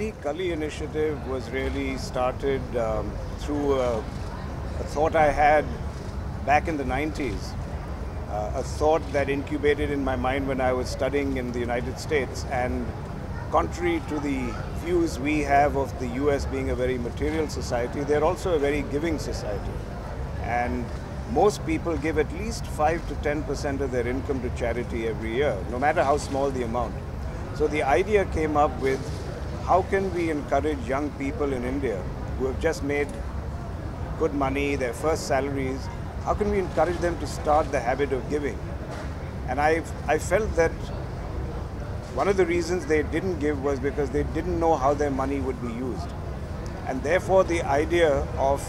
Nandi Kali initiative was really started through a thought I had back in the 90s. A thought that incubated in my mind when I was studying in the United States. And contrary to the views we have of the US being a very material society, they're also a very giving society. And most people give at least 5 to 10% of their income to charity every year, no matter how small the amount. So the idea came up with, how can we encourage young people in India who have just made good money, their first salaries, how can we encourage them to start the habit of giving? And I felt that one of the reasons they didn't give was because they didn't know how their money would be used. And therefore the idea of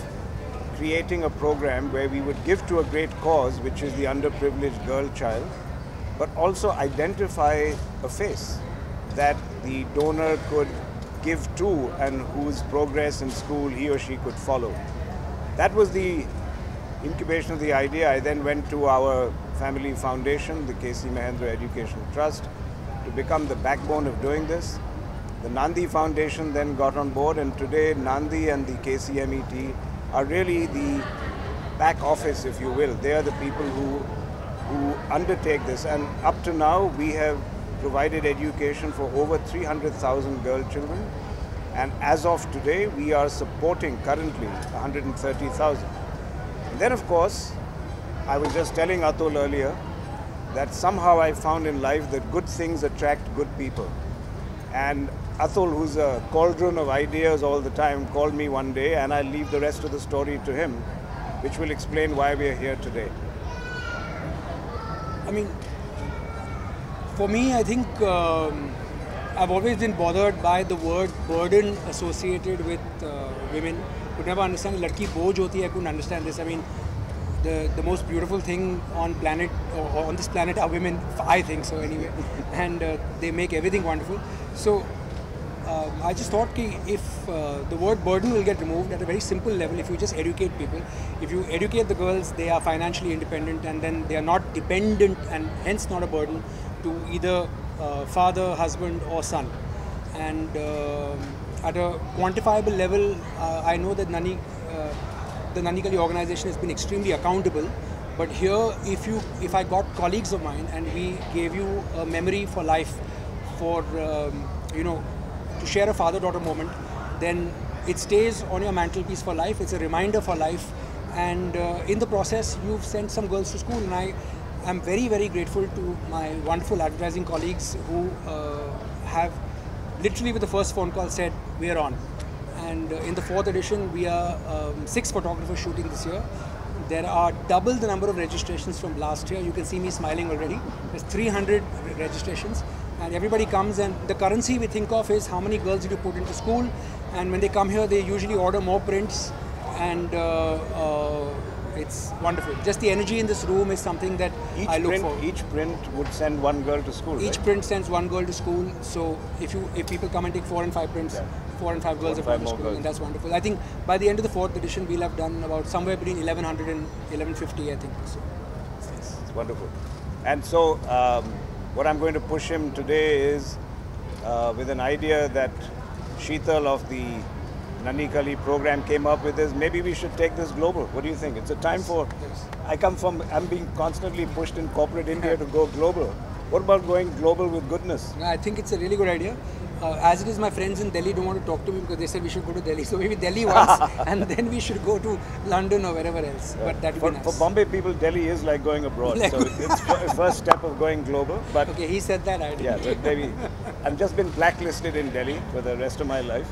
creating a program where we would give to a great cause, which is the underprivileged girl child, but also identify a face that the donor could give to and whose progress in school he or she could follow. That was the incubation of the idea. I then went to our family foundation, the K.C. Mahendra Education Trust, to become the backbone of doing this. The Nandi Foundation then got on board, and today Nandi and the KCMET are really the back office, if you will. They are the people who undertake this. And up to now, we have provided education for over 300,000 girl children. And as of today, we are supporting currently 130,000. And then, of course, I was just telling Atul earlier that somehow I found in life that good things attract good people. And Atul, who's a cauldron of ideas all the time, called me one day, and I'll leave the rest of the story to him, which will explain why we are here today. I mean, for me, I think I've always been bothered by the word burden associated with women. Could never understand. Ladki boj hoti hai, couldn't understand this. I mean, the most beautiful thing on on this planet are women, I think so anyway, and they make everything wonderful. So I just thought if the word burden will get removed at a very simple level, if you just educate people, if you educate the girls, they are financially independent, and then they are not dependent and hence not a burden to either father, husband or son. And at a quantifiable level, I know that the Nandi Kali organization has been extremely accountable. But here, if I got colleagues of mine and we gave you a memory for life, for to share a father-daughter moment, then it stays on your mantelpiece for life. It's a reminder for life, and in the process, you've sent some girls to school. And I'm very, very grateful to my wonderful advertising colleagues who have literally with the first phone call said, we are on. And in the 4th edition, we are 6 photographers shooting this year. There are double the number of registrations from last year. You can see me smiling already. There's 300 registrations. And everybody comes, and the currency we think of is how many girls did you put into school. And when they come here, they usually order more prints. And it's wonderful. Just the energy in this room is something that I look for. Each print would send one girl to school, Each print sends one girl to school. So if people come and take 4 and 5 prints, 4 and 5 girls have gone to school, and that's wonderful. I think by the end of the 4th edition, we'll have done about somewhere between 1100 and 1150, I think. So it's wonderful. And so what I'm going to push him today is with an idea that Sheetal of the Nandi Kali program came up with, is maybe we should take this global. What do you think? It's a time for, I'm being constantly pushed in corporate India to go global. What about going global with goodness? I think it's a really good idea. As it is, my friends in Delhi don't want to talk to me because they said we should go to Delhi. So maybe Delhi once, and then we should go to London or wherever else. But that would be nice. For Bombay people, Delhi is like going abroad. So it's the first step of going global. But okay, he said that. I didn't. Yeah, but maybe I've just been blacklisted in Delhi for the rest of my life.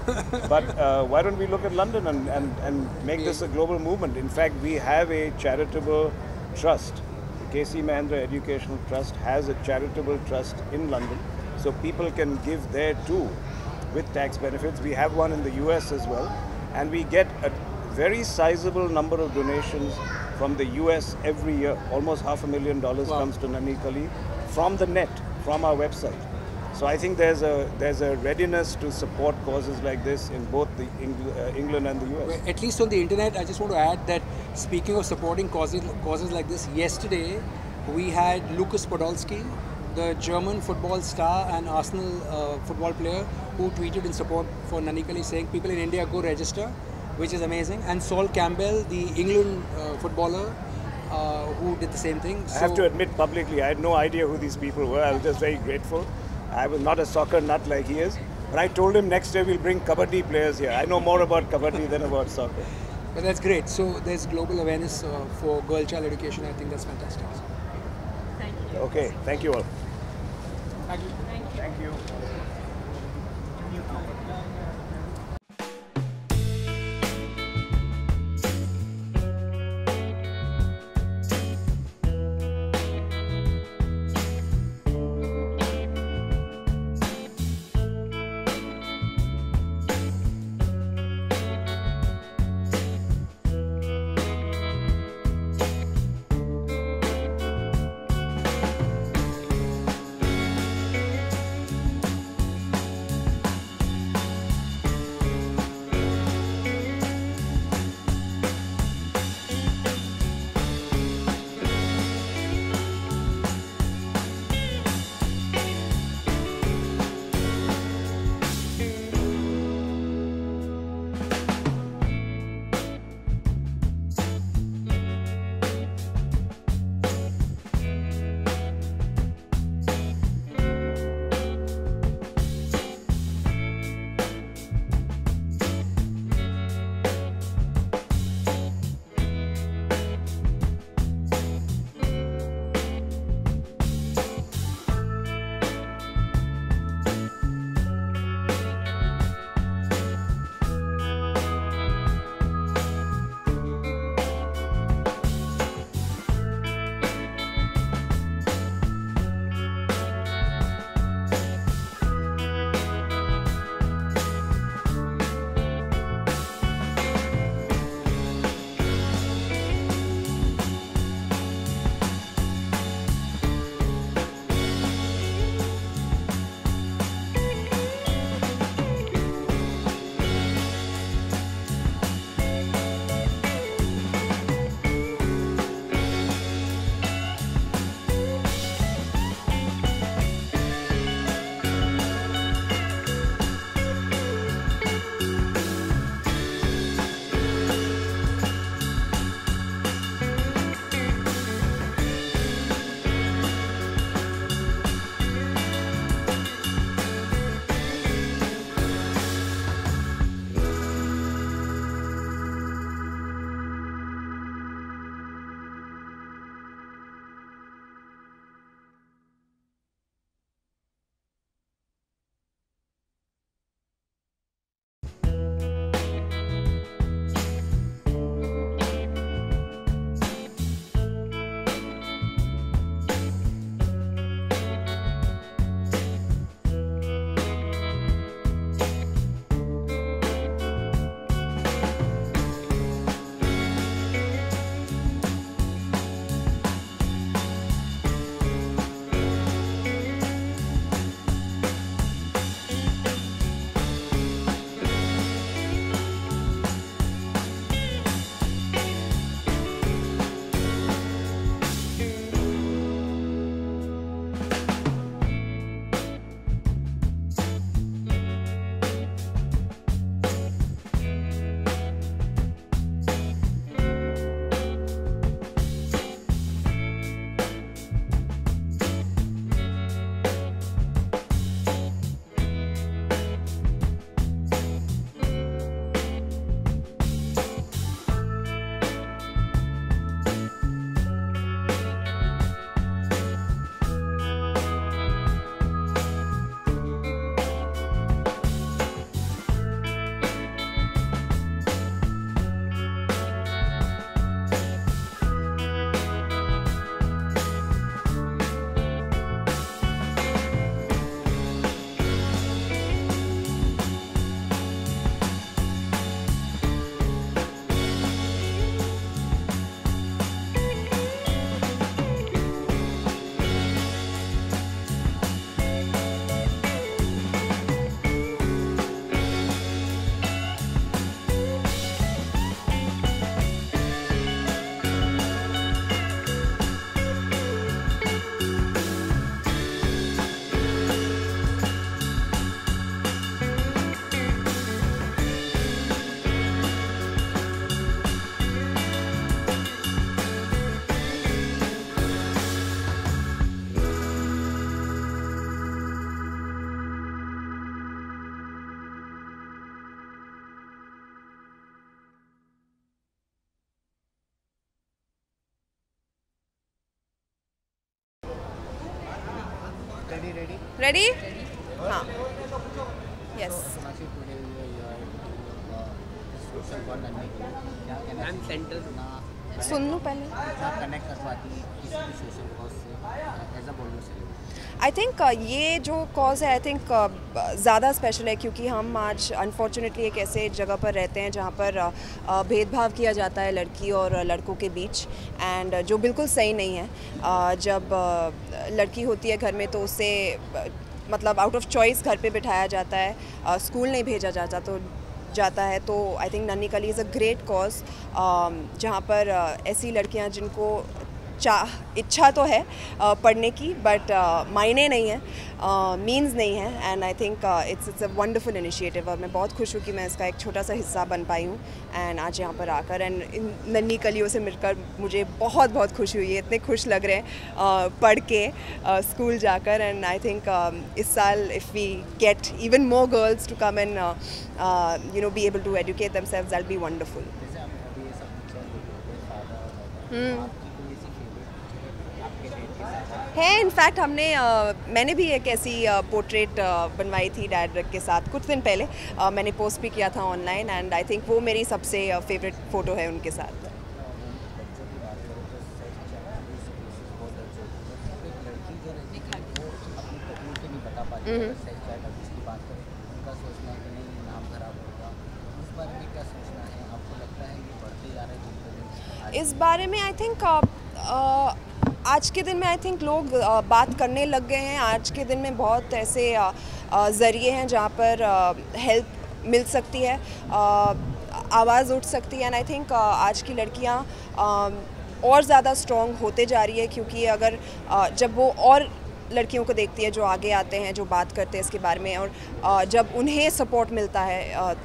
But why don't we look at London and make this a global movement? In fact, we have a charitable trust. The K.C. Mahendra Educational Trust has a charitable trust in London. So people can give there too with tax benefits. We have one in the US as well. And we get a very sizable number of donations from the US every year. Almost $500,000 comes to Nandi Kali from the net, from our website. So I think there's a readiness to support causes like this in both the England and the US. Well, at least on the internet, I just want to add that speaking of supporting causes like this, yesterday we had Lucas Podolski, the German football star and Arsenal football player who tweeted in support for Nanikali saying people in India go register, which is amazing. And Sol Campbell, the England footballer, who did the same thing. I have to admit publicly, I had no idea who these people were. I was just very grateful. I was not a soccer nut like he is. But I told him next year we'll bring kabaddi players here. I know more about kabaddi than about soccer. But that's great. So there's global awareness for girl-child education. I think that's fantastic. Thank you. Okay, thank you all. Thank you. Thank you. Ready? हाँ, yes. सुन लूँ पहले। I think ये जो cause है, I think ज़्यादा special है क्योंकि हम आज अनफॉर्चुनेटली एक ऐसे जगह पर रहते हैं जहाँ पर भेदभाव किया जाता है लड़की और लड़कों के बीच, एंड जो बिल्कुल सही नहीं है। जब लड़की होती है घर में तो उसे मतलब आउट ऑफ चॉइस घर पे बिठाया जाता है, स्कूल नहीं भेजा जाता है। तो आई थिंक नन्ही कली इज़ अ ग्रेट कॉज जहाँ पर ऐसी लड़कियाँ जिनको इच्छा तो है पढ़ने की, बट मायने नहीं है, मीन्स नहीं है, and I think it's a wonderful initiative. और मैं बहुत खुश हूँ कि मैं इसका एक छोटा सा हिस्सा बन पाई हूँ, एंड आज यहाँ पर आकर एंड इन नन्ही कलियों से मिलकर मुझे बहुत बहुत खुशी हुई है। इतने खुश लग रहे हैं पढ़ के स्कूल जाकर, एंड आई थिंक इस साल if we get even more girls to come and you know be able to educate themselves, that will be wonderful. है इनफैक्ट मैंने भी एक ऐसी पोर्ट्रेट बनवाई थी डैड के साथ कुछ दिन पहले, मैंने पोस्ट भी किया था ऑनलाइन, एंड आई थिंक वो मेरी सबसे फेवरेट फ़ोटो है उनके साथ। इस बारे में आई थिंक आज के दिन में आई थिंक लोग बात करने लग गए हैं। आज के दिन में बहुत ऐसे ज़रिए हैं जहाँ पर हेल्प मिल सकती है, आवाज़ उठ सकती है, एंड आई थिंक आज की लड़कियाँ और ज़्यादा स्ट्रॉन्ग होते जा रही है क्योंकि अगर जब वो और लड़कियों को देखती है जो आगे आते हैं, जो बात करते हैं इसके बारे में, और जब उन्हें सपोर्ट मिलता है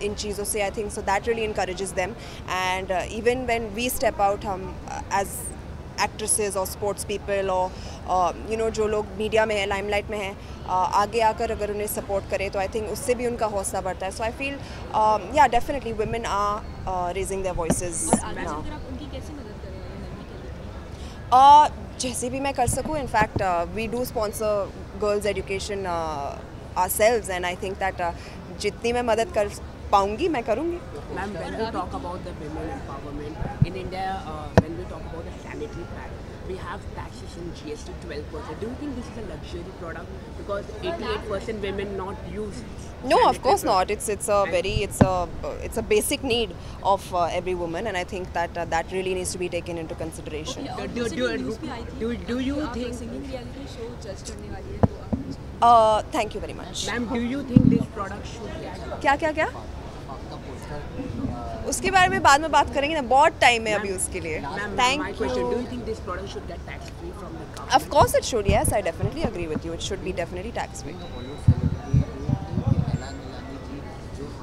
इन चीज़ों से, I think so that really encourages them, and even when we step out, हम एज एक्ट्रेसेस और स्पोर्ट्स पीपल और यू नो जो लोग मीडिया में है, लाइमलाइट में हैं, आगे आकर अगर उन्हें सपोर्ट करें तो आई थिंक उससे भी उनका हौसला बढ़ता है। So I feel yeah definitely women are raising their voices now. उनकी कैसे मदद जैसे भी मैं कर सकूँ, in fact we do sponsor girls education ourselves, and I think that जितनी मैं मदद कर पाऊँगी मैं करूँगी। Ma'am, when we talk about the women empowerment in India, when we talk about the sanitary pad, we have taxes in GST 12%. Do you think this is a luxury product because 88% women not use it? No, of course not. It's a basic need of every woman, and I think that that really needs to be taken into consideration. Do you think singing reality show जज करने वाली है तो आप Thank you very much. Ma'am, do you think this product should get क्या उसके बारे में बाद में बात करेंगे ना, बहुत टाइम है अभी उसके लिए। Ma'am, Thank my you. question, do you think this product should get tax free from the government? Of course it should. Yes, I definitely agree with you. It should be definitely tax free.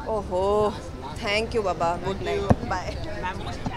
Oh, thank you, Baba. Good night. Bye. Ma'am,